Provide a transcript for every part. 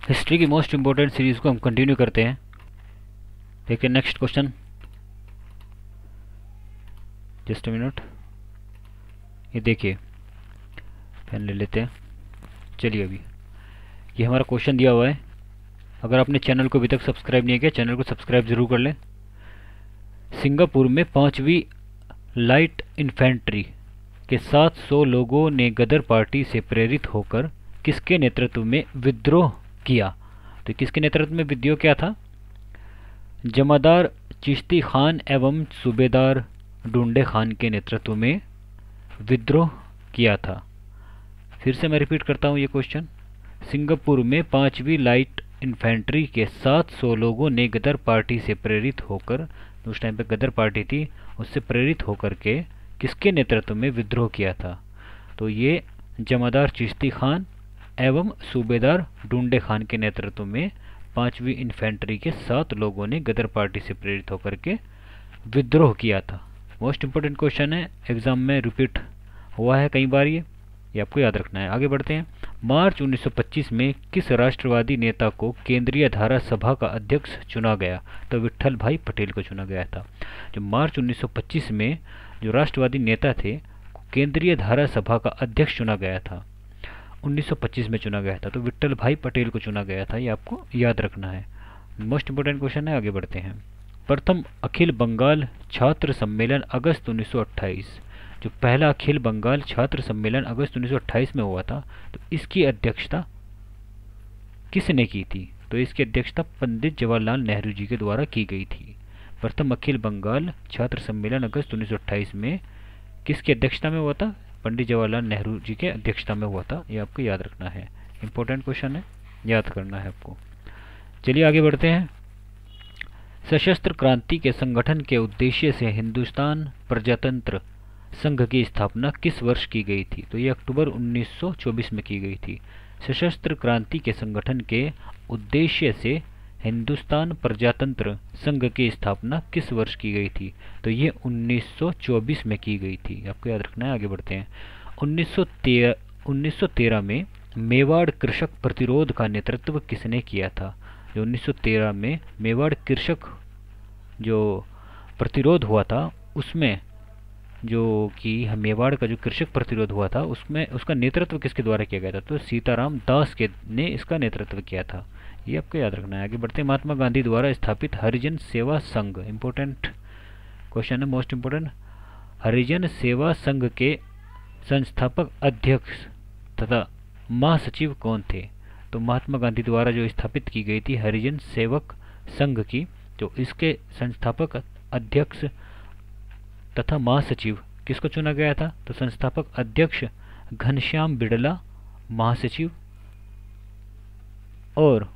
History की most important series को हम कंटिन्यू करते हैं। देखिए next question, just a minute, ये देखिए, पेन ले लेते हैं। चलिए अभी ये हमारा क्वेश्चन दिया हुआ है। अगर आपने चैनल को अभी तक सब्सक्राइब नहीं किया, चैनल को सब्सक्राइब जरूर कर लें। सिंगापुर में 5वीं लाइट इन्फेंट्री के 700 लोगों ने गदर पार्टी से प्रेरित होकर किसके नेतृत्व में विद्रोह किया? तो किसके नेतृत्व में विद्रोह किया था? जमादार चिश्ती खान एवं सूबेदार डुंडे खान के नेतृत्व में विद्रोह किया था। फिर से मैं रिपीट करता हूँ ये क्वेश्चन। सिंगापुर में 5वीं लाइट इन्फेंट्री के 700 लोगों ने गदर पार्टी से प्रेरित होकर, उस टाइम पे गदर पार्टी थी, उससे प्रेरित होकर के किसके नेतृत्व में विद्रोह किया था? तो ये जमादार चिश्ती खान एवं सूबेदार डुंडे खान के नेतृत्व में 5वीं इन्फेंट्री के 7 लोगों ने गदर पार्टी से प्रेरित होकर के विद्रोह किया था। मोस्ट इंपोर्टेंट क्वेश्चन है, एग्जाम में रिपीट हुआ है कई बार, ये आपको याद रखना है। आगे बढ़ते हैं। मार्च 1925 में किस राष्ट्रवादी नेता को केंद्रीय धारा सभा का अध्यक्ष चुना गया? तो विट्ठल भाई पटेल को चुना गया था। जो मार्च 1925 में जो राष्ट्रवादी नेता थे, केंद्रीय धारा सभा का अध्यक्ष चुना गया था, 1925 में चुना गया था, तो विट्ठल भाई पटेल को चुना गया था। ये आपको याद रखना है, मोस्ट इंपोर्टेंट क्वेश्चन है। आगे बढ़ते हैं। प्रथम अखिल बंगाल छात्र सम्मेलन अगस्त 1928, जो पहला अखिल बंगाल छात्र सम्मेलन अगस्त 1928 में हुआ था, तो इसकी अध्यक्षता किसने की थी? तो इसकी अध्यक्षता पंडित जवाहरलाल नेहरू जी के द्वारा की गई थी। प्रथम अखिल बंगाल छात्र सम्मेलन अगस्त 1928 में किसकी अध्यक्षता में हुआ था? पंडित जवाहरलाल नेहरू जी के अध्यक्षता में हुआ था। ये आपको याद रखना है, इंपॉर्टेंट क्वेश्चन है, याद करना है आपको। चलिए आगे बढ़ते हैं। सशस्त्र क्रांति के संगठन के उद्देश्य से हिंदुस्तान प्रजातंत्र संघ की स्थापना किस वर्ष की गई थी? तो ये अक्टूबर 1924 में की गई थी। सशस्त्र क्रांति के संगठन के उद्देश्य से हिंदुस्तान प्रजातंत्र संघ की स्थापना किस वर्ष की गई थी? तो ये 1924 में की गई थी, आपको याद रखना है। आगे बढ़ते हैं। 1913 में मेवाड़ कृषक प्रतिरोध का नेतृत्व किसने किया था? जो 1913 में मेवाड़ कृषक जो प्रतिरोध हुआ था, उसमें जो कि मेवाड़ का जो कृषक प्रतिरोध हुआ था, उसमें उसका नेतृत्व किसके द्वारा किया गया था? तो सीताराम दास के ने इसका नेतृत्व किया था। ये आपको याद रखना है। आगे बढ़ते हैं। महात्मा गांधी द्वारा स्थापित हरिजन सेवा संघ, इंपॉर्टेंट क्वेश्चन है, मोस्ट इंपोर्टेंट। हरिजन सेवा संघ के संस्थापक अध्यक्ष तथा महासचिव कौन थे? तो महात्मा गांधी द्वारा जो स्थापित की गई थी हरिजन सेवक संघ की, तो इसके संस्थापक अध्यक्ष तथा महासचिव किसको चुना गया था? तो संस्थापक अध्यक्ष घनश्याम बिड़ला, महासचिव और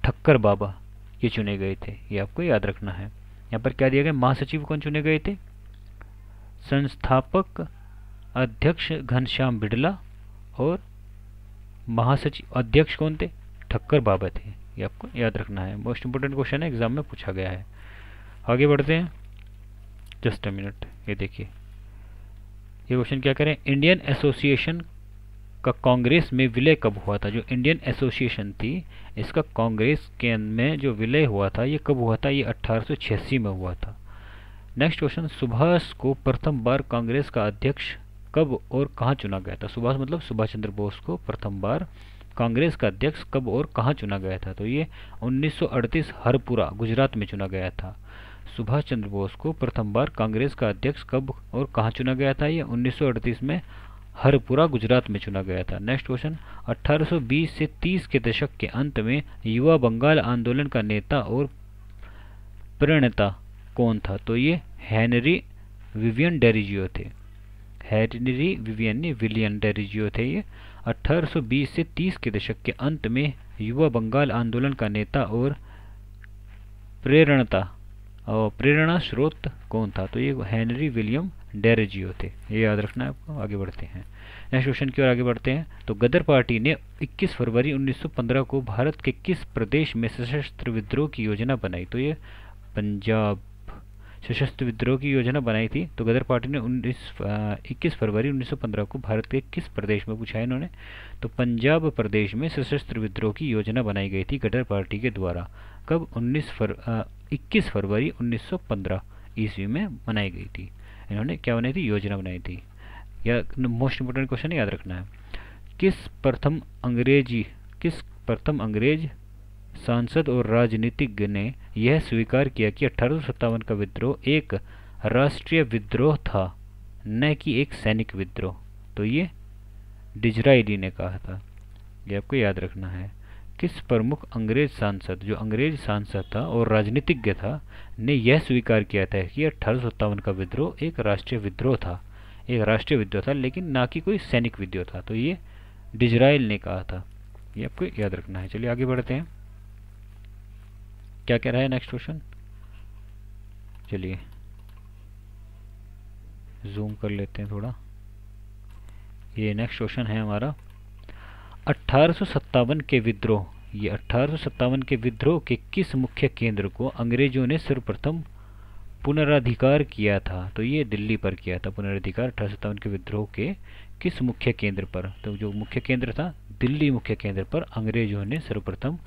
ठक्कर बाबा, ये चुने गए थे। ये आपको याद रखना है। यहाँ पर क्या दिया गया? महासचिव कौन चुने गए थे? संस्थापक अध्यक्ष घनश्याम बिड़ला और महासचिव अध्यक्ष कौन थे? ठक्कर बाबा थे। ये आपको याद रखना है, मोस्ट इंपोर्टेंट क्वेश्चन है, एग्जाम में पूछा गया है। आगे बढ़ते हैं। जस्ट अ मिनट, ये देखिए ये क्वेश्चन क्या करें। इंडियन एसोसिएशन का कांग्रेस में विलय कब हुआ था? जो इंडियन एसोसिएशन थी, इसका कांग्रेस के में जो विलय हुआ था, ये कब हुआ था? ये 1886 में हुआ था। Next question. सुभाष को प्रथम बार कांग्रेस का अध्यक्ष कब और कहाँ चुना गया था? सुभाष मतलब सुभाष चंद्र बोस को प्रथम बार कांग्रेस का अध्यक्ष कब और कहाँ चुना गया था? तो ये 1938 हरपुरा गुजरात में चुना गया था। सुभाष चंद्र बोस को प्रथम बार कांग्रेस का अध्यक्ष कब और कहाँ चुना गया था? ये 1938 में हरपुरा गुजरात में चुना गया था। Next question. 1820 से 30 के दशक के अंत में युवा बंगाल आंदोलन का नेता और प्रणेता कौन था? तो ये हेनरी विवियन डेरिजियो थे। हेनरी विलियन डेरिजियो थे। ये 1820 से 30 के दशक के अंत में युवा बंगाल आंदोलन का नेता और प्रेरणा स्रोत कौन था? तो ये हेनरी विलियम डेरिजियो थे। ये याद रखना है आपको। आगे बढ़ते हैं। नेक्स्ट क्वेश्चन की ओर आगे बढ़ते हैं। तो गदर पार्टी ने 21 फरवरी 1915 को भारत के किस प्रदेश में सशस्त्र विद्रोह की योजना बनाई? तो ये पंजाब सशस्त्र विद्रोह की योजना बनाई थी? तो गदर पार्टी ने 21 फरवरी 1915 को भारत के किस प्रदेश में, पूछा है इन्होंने, तो पंजाब प्रदेश में सशस्त्र विद्रोह की योजना बनाई गई थी गदर पार्टी के द्वारा। कब? 21 फरवरी 1915 ईस्वी में बनाई गई थी। इन्होंने क्या बनाई थी? योजना बनाई थी। या मोस्ट इंपोर्टेंट क्वेश्चन याद रखना है, किस प्रथम अंग्रेज सांसद और राजनीतिज्ञ ने यह स्वीकार किया कि 1857 का विद्रोह एक राष्ट्रीय विद्रोह था, न कि एक सैनिक विद्रोह? तो ये डिज़रायली ने कहा था। ये आपको याद रखना है। किस प्रमुख अंग्रेज सांसद, जो अंग्रेज सांसद था और राजनीतिज्ञ था, ने यह स्वीकार किया था कि 1857 का विद्रोह एक राष्ट्रीय विद्रोह था, एक राष्ट्रीय विद्रोह था, लेकिन ना कि कोई सैनिक विद्रोह था? तो ये डिज़रायल ने कहा था। ये आपको याद रखना है। चलिए आगे बढ़ते हैं, क्या कह रहा है नेक्स्ट क्वेश्चन। चलिए जूम कर लेते हैं थोड़ा। ये नेक्स्ट क्वेश्चन है हमारा 1857 के विद्रोह। ये 1857 के विद्रोह के किस मुख्य केंद्र को अंग्रेजों ने सर्वप्रथम पुनराधिकार किया था? तो ये दिल्ली पर किया था पुनराधिकार 1857 के विद्रोह के किस मुख्य केंद्र पर? तो जो मुख्य केंद्र था दिल्ली मुख्य केंद्र पर अंग्रेजों ने सर्वप्रथम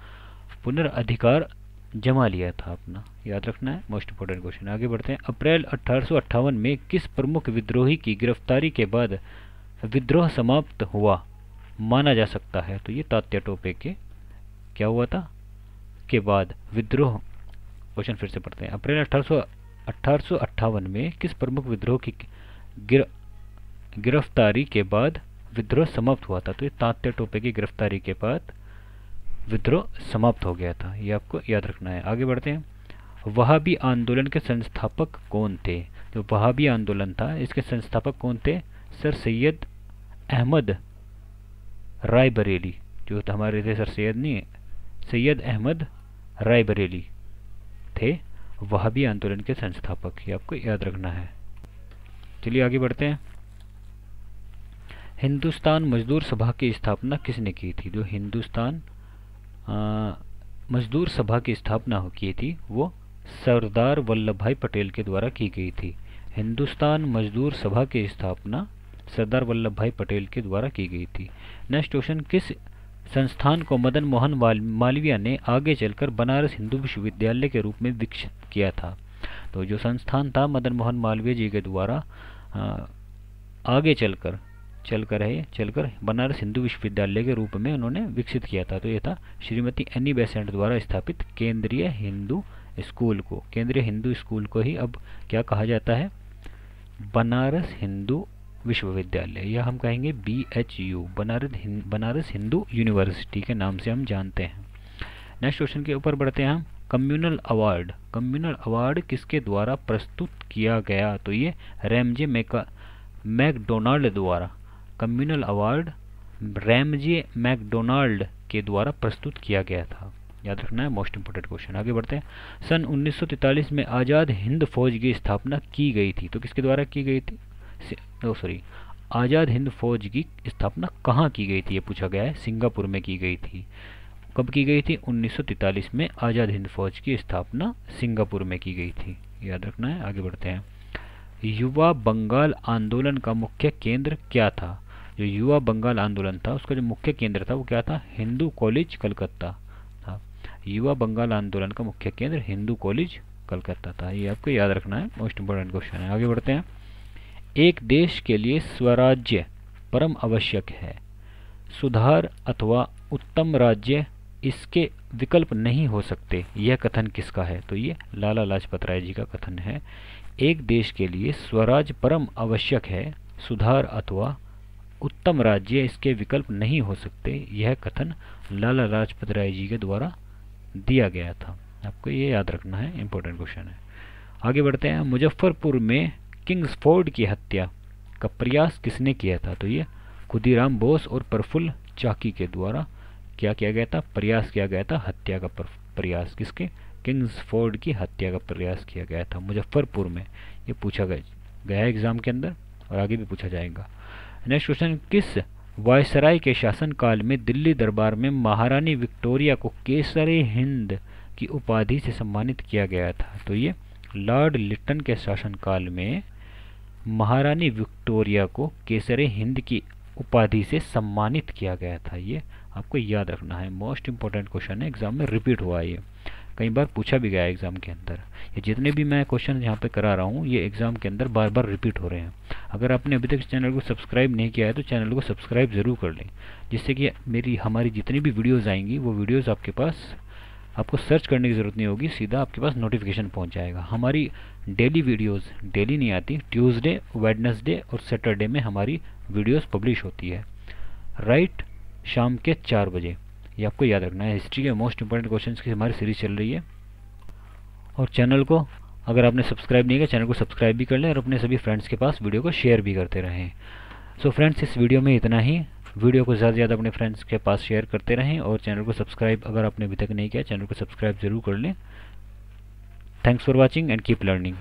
पुनराधिकार जमा लिया था अपना। याद रखना है, मोस्ट इंपोर्टेंट क्वेश्चन। आगे बढ़ते हैं। अप्रैल 1858 में किस प्रमुख विद्रोही की गिरफ्तारी के बाद विद्रोह समाप्त हुआ माना जा सकता है? तो ये तात्या टोपे के क्या हुआ था के बाद विद्रोह। क्वेश्चन फिर से पढ़ते हैं। अप्रैल 1858 में किस प्रमुख विद्रोह की गिरफ्तारी के बाद विद्रोह समाप्त हुआ था? तो ये तात्या टोपे की गिरफ्तारी के बाद विद्रोह समाप्त हो गया था। ये आपको याद रखना है। आगे बढ़ते हैं। वहाबी आंदोलन के संस्थापक कौन थे? जो वहाबी आंदोलन था इसके संस्थापक कौन थे? सर सैयद अहमद रायबरेली, जो हमारे थे सर सैयद नहीं, सैयद अहमद रायबरेली थे वहाबी आंदोलन के संस्थापक। ये आपको याद रखना है। चलिए आगे बढ़ते हैं। हिंदुस्तान मजदूर सभा की स्थापना किसने की थी? जो हिंदुस्तान मजदूर सभा की स्थापना की थी वो सरदार वल्लभ भाई पटेल के द्वारा की गई थी। हिंदुस्तान मजदूर सभा की स्थापना सरदार वल्लभ भाई पटेल के द्वारा की गई थी। नेक्स्ट क्वेश्चन, किस संस्थान को मदन मोहन मालवीय ने आगे चलकर बनारस हिंदू विश्वविद्यालय के रूप में विकसित किया था? तो जो संस्थान था मदन मोहन मालवीय जी के द्वारा आगे चलकर बनारस हिंदू विश्वविद्यालय के रूप में उन्होंने विकसित किया था। तो ये था श्रीमती एनी बेसेंट द्वारा स्थापित केंद्रीय हिंदू स्कूल को। केंद्रीय हिंदू स्कूल को ही अब क्या कहा जाता है? बनारस हिंदू विश्वविद्यालय, या हम कहेंगे BHU, बनारस हिंदू यूनिवर्सिटी के नाम से हम जानते हैं। नेक्स्ट क्वेश्चन के ऊपर बढ़ते हैं हम। कम्युनल अवार्ड किसके द्वारा प्रस्तुत किया गया? तो ये रैमजे मैकडोनाल्ड द्वारा। कम्युनल अवार्ड रैमजे मैकडोनाल्ड के द्वारा प्रस्तुत किया गया था। याद रखना है, मोस्ट इंपोर्टेंट क्वेश्चन। आगे बढ़ते हैं। सन 1943 में आज़ाद हिंद फौज की स्थापना की गई थी। तो किसके द्वारा की गई थी? आज़ाद हिंद फौज की स्थापना कहाँ की गई थी? ये पूछा गया है। सिंगापुर में की गई थी। कब की गई थी? 1943 में आज़ाद हिंद फौज की स्थापना सिंगापुर में की गई थी। याद रखना है। आगे बढ़ते हैं। युवा बंगाल आंदोलन का मुख्य केंद्र क्या था? जो युवा बंगाल आंदोलन था उसका जो मुख्य केंद्र था वो क्या था? हिंदू कॉलेज कलकत्ता था। युवा बंगाल आंदोलन का मुख्य केंद्र हिंदू कॉलेज कलकत्ता था। ये आपको याद रखना है, मोस्ट इंपोर्टेंट क्वेश्चन है। आगे बढ़ते हैं। एक देश के लिए स्वराज्य परम आवश्यक है, सुधार अथवा उत्तम राज्य इसके विकल्प नहीं हो सकते, यह कथन किसका है? तो ये लाला लाजपत राय जी का कथन है। एक देश के लिए स्वराज परम आवश्यक है, सुधार अथवा उत्तम राज्य इसके विकल्प नहीं हो सकते, यह कथन लाला लाजपत राय जी के द्वारा दिया गया था। आपको ये याद रखना है, इंपॉर्टेंट क्वेश्चन है। आगे बढ़ते हैं। मुजफ्फरपुर में किंग्सफोर्ड की हत्या का प्रयास किसने किया था? तो ये खुदीराम बोस और प्रफुल्ल चाकी के द्वारा क्या किया गया था? प्रयास किया गया था हत्या का प्रयास। किसके? किंग्सफोर्ड की हत्या का प्रयास किया गया था मुजफ्फरपुर में। ये पूछा गया एग्जाम के अंदर और आगे भी पूछा जाएगा। नेक्स्ट क्वेश्चन, किस वायसराय के शासनकाल में दिल्ली दरबार में महारानी विक्टोरिया को केसरे हिंद की उपाधि से सम्मानित किया गया था? तो ये लॉर्ड लिटन के शासनकाल में महारानी विक्टोरिया को केसरे हिंद की उपाधि से सम्मानित किया गया था। ये आपको याद रखना है, मोस्ट इंपॉर्टेंट क्वेश्चन है, एग्जाम में रिपीट हुआ है ये, कई बार पूछा भी गया है एग्जाम के अंदर। ये जितने भी मैं क्वेश्चन यहाँ पे करा रहा हूँ ये एग्जाम के अंदर बार बार रिपीट हो रहे हैं। अगर आपने अभी तक चैनल को सब्सक्राइब नहीं किया है तो चैनल को सब्सक्राइब ज़रूर कर लें, जिससे कि हमारी जितनी भी वीडियोज़ आएंगी वो वीडियोज़ आपके पास, आपको सर्च करने की ज़रूरत नहीं होगी, सीधा आपके पास नोटिफिकेशन पहुंच जाएगा। हमारी डेली वीडियोस डेली नहीं आती, ट्यूसडे, वेडनेसडे और सैटरडे में हमारी वीडियोस पब्लिश होती है, राइट, शाम के 4 बजे। ये आपको याद रखना है। हिस्ट्री के मोस्ट इंपॉर्टेंट क्वेश्चंस की हमारी सीरीज चल रही है। और चैनल को अगर आपने सब्सक्राइब नहीं किया, चैनल को सब्सक्राइब भी कर लें और अपने सभी फ्रेंड्स के पास वीडियो को शेयर भी करते रहें। सो फ्रेंड्स, इस वीडियो में इतना ही। वीडियो को ज़्यादा से ज़्यादा अपने फ्रेंड्स के पास शेयर करते रहें और चैनल को सब्सक्राइब अगर आपने अभी तक नहीं किया, चैनल को सब्सक्राइब जरूर कर लें। Thanks for watching and keep learning.